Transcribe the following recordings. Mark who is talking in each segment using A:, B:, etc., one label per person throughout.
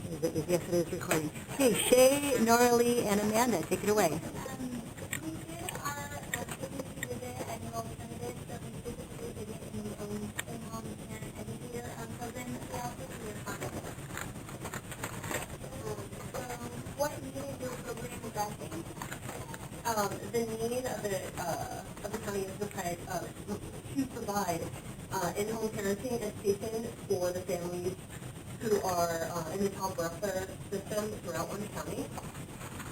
A: Yes, it is recording. Okay, Shay, Noralee, and Amanda, take it away.
B: We did our agency visit at New Alternatives, so we specifically did it in the in-home parent educator program that we offer through your conference. So what needed your program addressing?
C: The need of the county is to provide in-home parenting education for the families who are in the child welfare system throughout Orange County.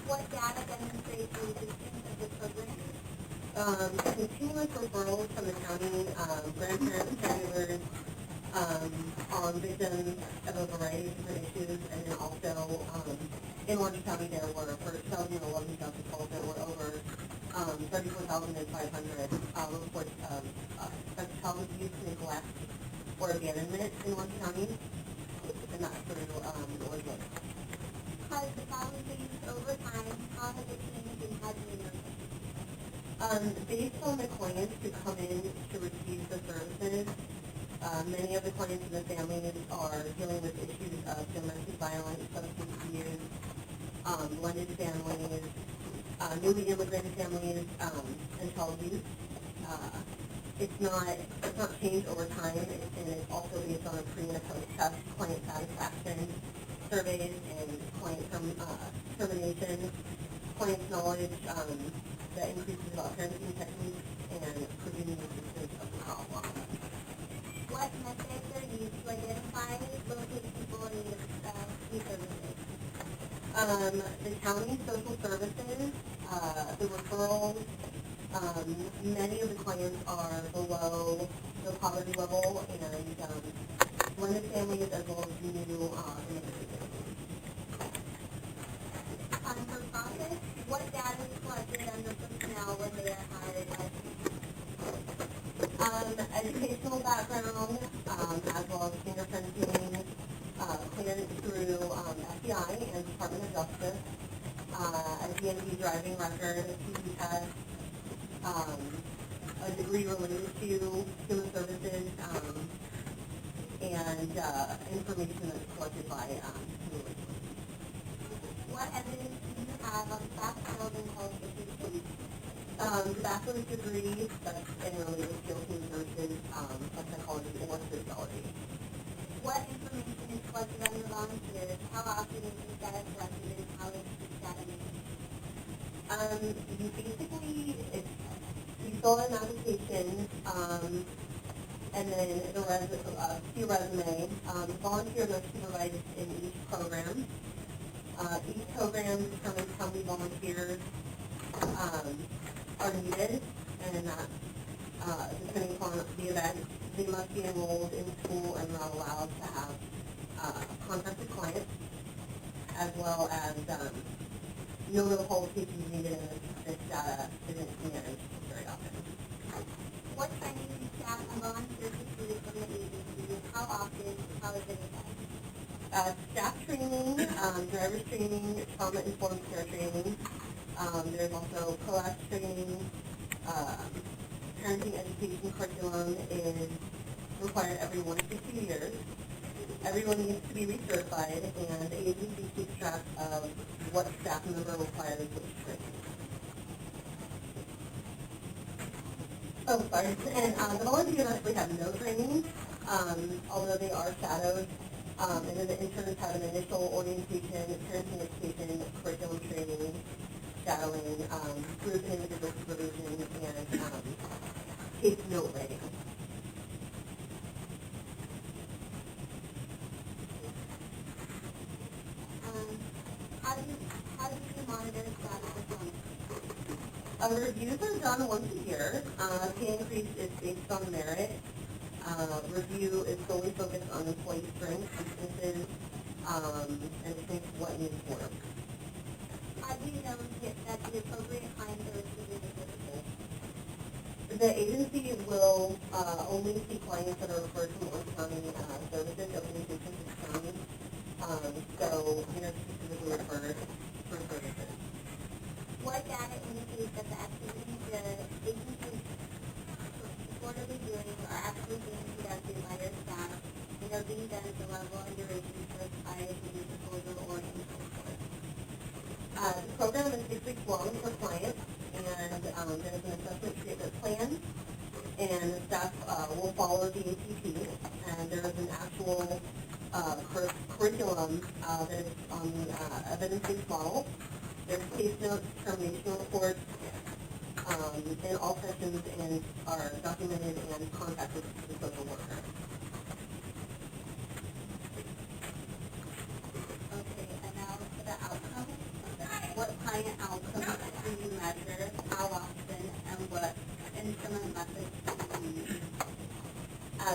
B: What data demonstrates the existence of the program?
C: Continuous referrals from the county, grandparents, caregivers, on victims of a variety of different issues, and then also in Orange County there were, for 2011 census calls, there were over 34,500 reports of child abuse, neglect, or abandonment in Orange County, and that's through Orange.
B: Has the problem changed over time? How has it changed and how do you know?
C: Based on the clients who come in to receive the services, many of the clients in the families are dealing with issues of domestic violence, substance abuse, blended families, newly immigrated families, and child abuse. It's not changed over time, and it's also based on a pre and a post-test client satisfaction surveys and client termination, client's knowledge that increases about parenting techniques and preventing the existence of the problem.
B: What methods are used to identify, locate people in need of these services?
C: The county social services, the referrals, many of the clients are below the poverty level, and blended families as well as new immigrant families.
B: For profit, what data is collected under personnel when they are hired as
C: Educational background, as well as fingerprinting, clearance through FBI and Department of Justice, a DMV driving record, a TV test, a degree related to human services, and information that's collected by human resources.
B: what evidence do you have on staff skills and qualifications?
C: Bachelor's degree, that's in related skills and services, of psychology or sociology.
B: What information is collected on your volunteers? How often is this data collected and how is this data managed?
C: You basically, you fill out an application, and then see a resume. Volunteer must be provided in each program. Each program determines how many volunteers are needed, and that, depending upon the event, they must be enrolled in school and not allowed to have contact with clients, as well as no real qualifications needed, and this data isn't managed very often.
B: What training do staff and volunteers receive from the agency? How often? How is it assessed?
C: Staff training, driver's training, trauma-informed care training. There's also COAS training. Parenting education curriculum is required every 1 to 2 years. Everyone needs to be recertified, and the agency keeps track of what staff member requires which training. Oh, sorry. And the volunteers actually have no training, although they are shadowed. And then the interns have an initial orientation, parenting education, curriculum training, shadowing, group and individual supervision, and case note writing.
B: How do you monitor staff performance?
C: Reviews are done once a year. Pay increase is based on merit. Review is solely focused on employee strengths, weaknesses, and think what needs work.
B: How do you know that the appropriate clients are receiving the services?
C: The agency will only see clients that are referred from Orange County services, organizations in the county. So you're specifically referred for services.
B: What data indicates that the activities the agency is reportedly doing are actually being conducted by your staff and are being done at the level and duration specified in the proposal
C: weeks long for clients, and there's an assessment treatment plan, and the staff will follow the ATP, and there is an actual curriculum that is on the evidence-based model. There's case notes, termination reports, and all sessions and are documented and contacted the social worker.
B: Okay, and now for the outcomes. What client outcomes do you measure, how often, and what instrument methods do you use?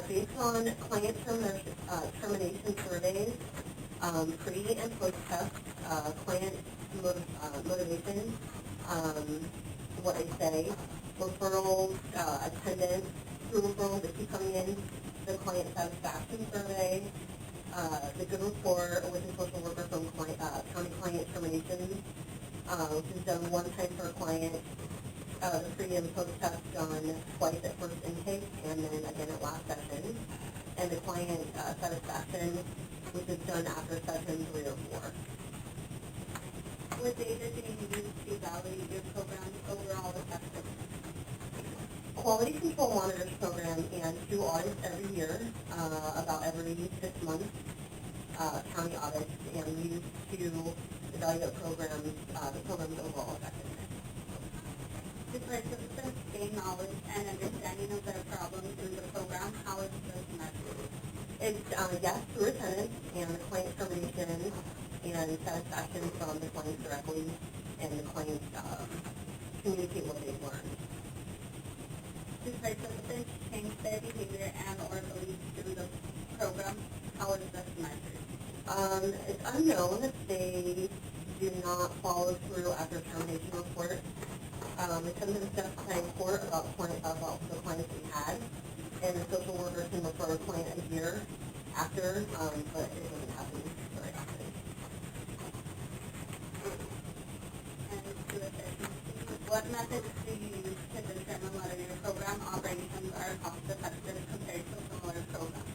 C: Based on client termination surveys, pre and post test, client motivation, what I say, referrals, attendance, through referrals that keep coming in, the client satisfaction survey, the good rapport with the social worker from county client terminations, which is done one time per client, the pre and post test done twice at first intake and then again at last session, and the client satisfaction, which is done after session 3 or 4.
B: What data do you use to evaluate your program's overall effectiveness?
C: Quality control monitors program and 2 audits every year, about every 6 months, county audits, and used to evaluate the program's overall effectiveness.
B: Do participants gain knowledge and understanding of their problems through the program? How is this measured?
C: It's, yes, through attendance and the client termination and satisfaction from the clients directly, and the clients communicate what they've learned.
B: Do participants change their behavior and or beliefs through the program? How is this measured?
C: It's unknown if they do not follow through after termination report. It's sometimes testify in court about the clients we had, and the social worker can refer a client a year after, but it doesn't happen very often.
B: And to efficiency, what methods do you use to determine whether your program operations are cost effective compared to similar programs?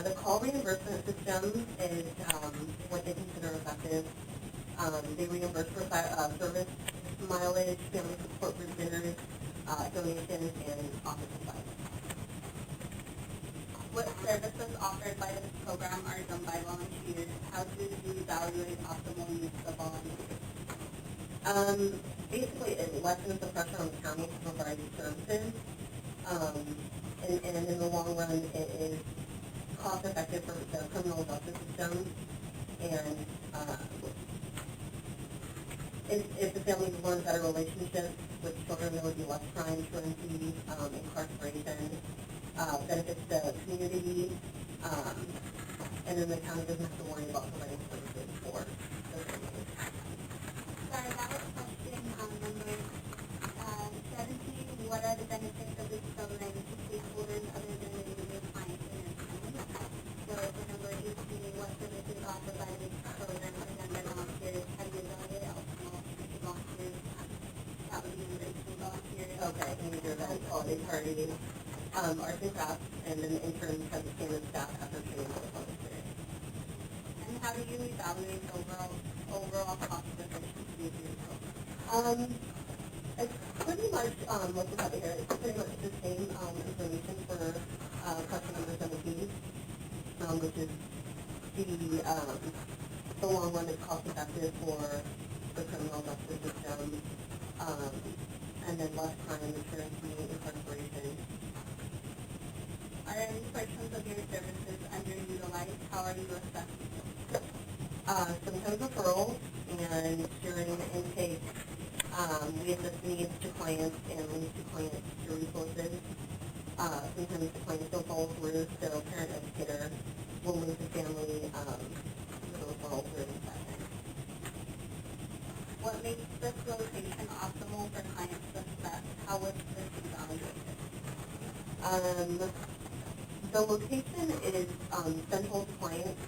C: The call reimbursement system is what they consider effective. They reimburse for service mileage, family support for dinners, donations, and office supplies.
B: What services offered by this program are done by volunteers? How do you evaluate optimal use of volunteers?
C: Basically, it lessens the pressure on the county to provide these services, and in the long run, it is cost effective for the criminal justice system, and if the families learn better relationships with children, there would be less crime, truancy, incarceration, benefits the community, and then the county doesn't have to worry about providing services for the families.
B: Sorry, that was question number 17. What are the benefits of this program to stakeholders other than the immediate clients and their families? What is the number 18? What services offered by this program are done by volunteers? How do you evaluate optimal volunteers? That would be number 18, volunteers.
C: Okay, and these are events, holiday parties, arts and crafts, and then the interns have the same as staff after training for the fun experience.
B: And how do you evaluate the overall cost efficiency of your program?
C: It's pretty much, what's about here, it's pretty much the same, information for, question number 17, which is the long run is cost effective for the criminal justice system, and then less crime, truancy, incarceration.
B: Are any portions of your services underutilized? How are you assessing them?
C: Sometimes referrals, and during the intake, we assess needs to clients and links to clients to resources. Sometimes the clients don't follow through, so parent educator will link the family, with a referral through the session.
B: What makes this location optimal for client success? How was this evaluated?
C: The location is, central to clients.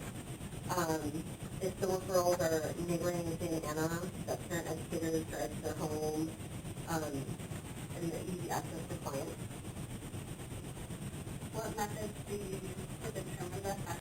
C: If the referrals are neighboring in Santa Ana, the parent educators drive to their home, and the easy access to clients.
B: What methods do you use to determine the